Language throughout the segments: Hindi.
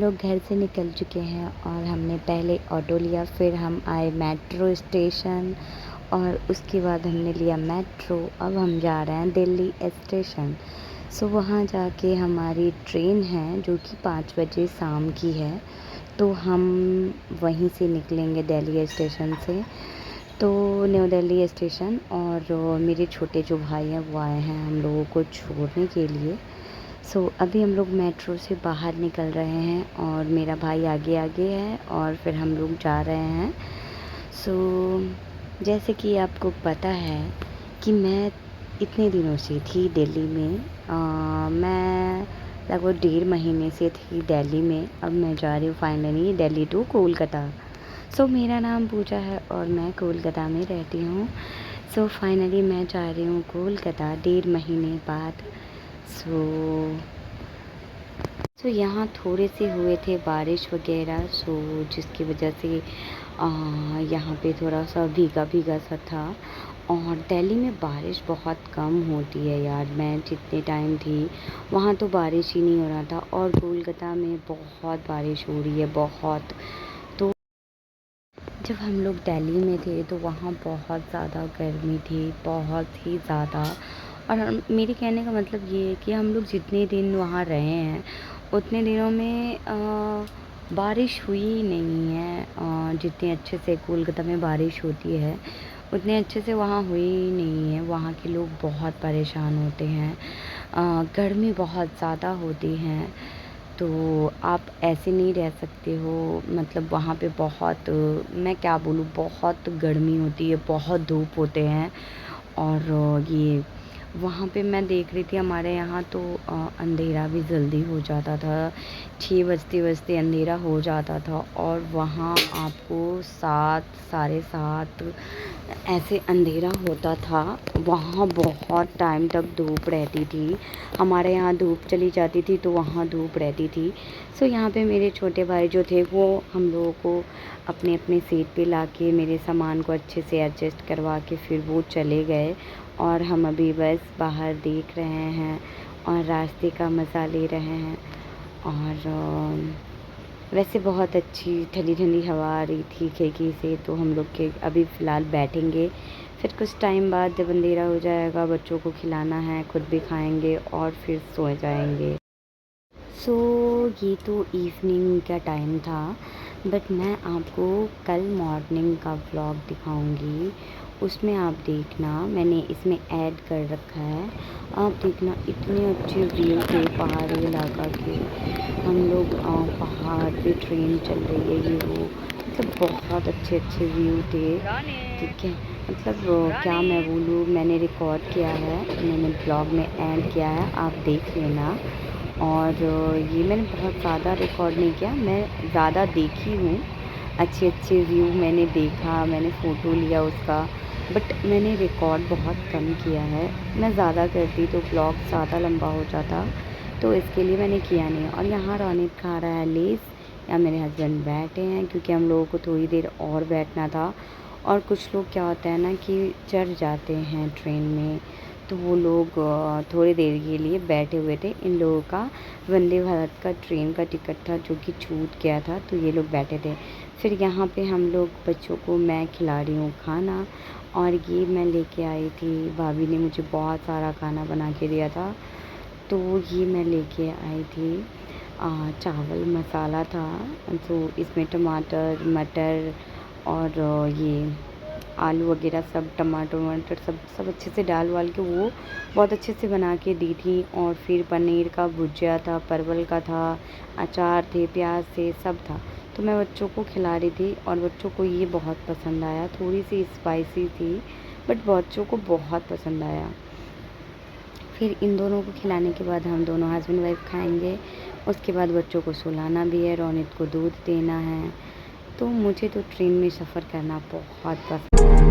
लोग घर से निकल चुके हैं और हमने पहले ऑटो लिया, फिर हम आए मेट्रो स्टेशन और उसके बाद हमने लिया मेट्रो। अब हम जा रहे हैं दिल्ली स्टेशन। सो वहाँ जाके हमारी ट्रेन है जो कि 5 बजे शाम की है, तो हम वहीं से निकलेंगे दिल्ली स्टेशन से। तो न्यू दिल्ली स्टेशन और मेरे छोटे जो भाई हैं वो आए हैं हम लोगों को छोड़ने के लिए। अभी हम लोग मेट्रो से बाहर निकल रहे हैं और मेरा भाई आगे आगे है और फिर हम लोग जा रहे हैं। जैसे कि आपको पता है कि मैं इतने दिनों से थी दिल्ली में। मैं लगभग 1.5 महीने से थी दिल्ली में। अब मैं जा रही हूँ फाइनली दिल्ली टू कोलकाता। मेरा नाम पूजा है और मैं कोलकाता में रहती हूँ। फाइनली मैं जा रही हूँ कोलकाता 1.5 महीने बाद। यहाँ थोड़े से हुए थे बारिश वगैरह, जिसकी वजह से यहाँ पे थोड़ा सा भीगा भीगा सा था। और दिल्ली में बारिश बहुत कम होती है यार। मैं जितने टाइम थी वहाँ तो बारिश ही नहीं हो रहा था और कोलकाता में बहुत बारिश हो रही है, बहुत। तो जब हम लोग दिल्ली में थे तो वहाँ बहुत ज़्यादा गर्मी थी, बहुत ही ज़्यादा। और मेरे कहने का मतलब ये है कि हम लोग जितने दिन वहाँ रहे हैं उतने दिनों में बारिश हुई ही नहीं है। जितने अच्छे से कोलकाता में बारिश होती है उतने अच्छे से वहाँ हुई ही नहीं है। वहाँ के लोग बहुत परेशान होते हैं, गर्मी बहुत ज़्यादा होती है, तो आप ऐसे नहीं रह सकते हो। मतलब वहाँ पे बहुत, मैं क्या बोलूँ, बहुत गर्मी होती है, बहुत धूप होते हैं। और ये वहाँ पे मैं देख रही थी हमारे यहाँ तो अंधेरा भी जल्दी हो जाता था, 6 बजते बजते अंधेरा हो जाता था। और वहाँ आपको 7, साढ़े 7 ऐसे अंधेरा होता था। वहाँ बहुत टाइम तक धूप रहती थी। हमारे यहाँ धूप चली जाती थी तो वहाँ धूप रहती थी। यहाँ पे मेरे छोटे भाई जो थे वो हम लोगों को अपने अपने सीट पे लाके मेरे सामान को अच्छे से एडजस्ट करवा के फिर वो चले गए। और हम अभी बस बाहर देख रहे हैं और रास्ते का मज़ा ले रहे हैं। और वैसे बहुत अच्छी ठंडी ठंडी हवा आ रही थी खिड़की से। तो हम लोग के अभी फ़िलहाल बैठेंगे, फिर कुछ टाइम बाद जब अंधेरा हो जाएगा बच्चों को खिलाना है, खुद भी खाएंगे और फिर सो जाएंगे। ये तो इवनिंग का टाइम था, बट मैं आपको कल मॉर्निंग का व्लॉग दिखाऊंगी। उसमें आप देखना, मैंने इसमें ऐड कर रखा है, आप देखना इतने अच्छे व्यू थे पहाड़ी इलाका के। हम लोग पहाड़ पे ट्रेन चल रही है, ये वो, मतलब बहुत अच्छे अच्छे व्यू थे। ठीक है, मतलब क्या मैं बोलूँ, मैंने रिकॉर्ड किया है, मैंने ब्लॉग में ऐड किया है, आप देख लेना। और ये मैंने बहुत ज़्यादा रिकॉर्ड नहीं किया, मैं ज़्यादा देखी हूँ, अच्छे अच्छे व्यू मैंने देखा, मैंने फ़ोटो लिया उसका, बट मैंने रिकॉर्ड बहुत कम किया है। मैं ज़्यादा करती तो ब्लॉग ज़्यादा लंबा हो जाता, तो इसके लिए मैंने किया नहीं। और यहाँ रौनक खा रहा है लेस, या मेरे हस्बैंड बैठे हैं क्योंकि हम लोगों को थोड़ी देर और बैठना था। और कुछ लोग क्या होता है ना कि चढ़ जाते हैं ट्रेन में, तो वो लोग थोड़ी देर के लिए बैठे हुए थे। इन लोगों का वंदे भारत का ट्रेन का टिकट था जो कि छूट गया था, तो ये लोग बैठे थे। फिर यहाँ पे हम लोग बच्चों को मैं खिला रही हूँ खाना, और ये मैं लेके आई थी, भाभी ने मुझे बहुत सारा खाना बना के दिया था, तो ये मैं लेके आई थी। चावल मसाला था, तो इसमें टमाटर, मटर और ये आलू वगैरह सब, टमाटर वमाटर सब अच्छे से डाल वाल के वो बहुत अच्छे से बना के दी थी। और फिर पनीर का भुजिया था, परवल का था, अचार थे, प्याज थे, सब था। तो मैं बच्चों को खिला रही थी और बच्चों को ये बहुत पसंद आया। थोड़ी सी स्पाइसी थी बट बच्चों को बहुत पसंद आया। फिर इन दोनों को खिलाने के बाद हम दोनों हस्बैंड वाइफ खाएंगे। उसके बाद बच्चों को सुलाना भी है, रौनक को दूध देना है। तो मुझे तो ट्रेन में सफ़र करना बहुत पसंद है।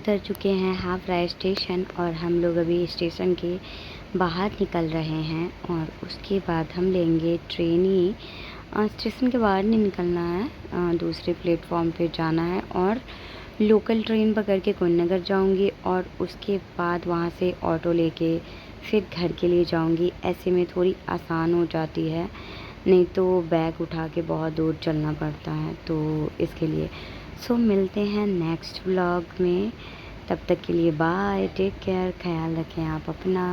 उतर चुके हैं हावड़ा स्टेशन और हम लोग अभी स्टेशन के बाहर निकल रहे हैं और उसके बाद हम लेंगे ट्रेन ही। स्टेशन के बाहर नहीं निकलना है, दूसरे प्लेटफॉर्म पे जाना है और लोकल ट्रेन पकड़ के कुंडनगर जाऊंगी और उसके बाद वहाँ से ऑटो लेके फिर घर के लिए जाऊंगी। ऐसे में थोड़ी आसान हो जाती है, नहीं तो बैग उठा के बहुत दूर चलना पड़ता है, तो इसके लिए। सो मिलते हैं नेक्स्ट व्लॉग में, तब तक के लिए बाय, टेक केयर, ख्याल रखें आप अपना।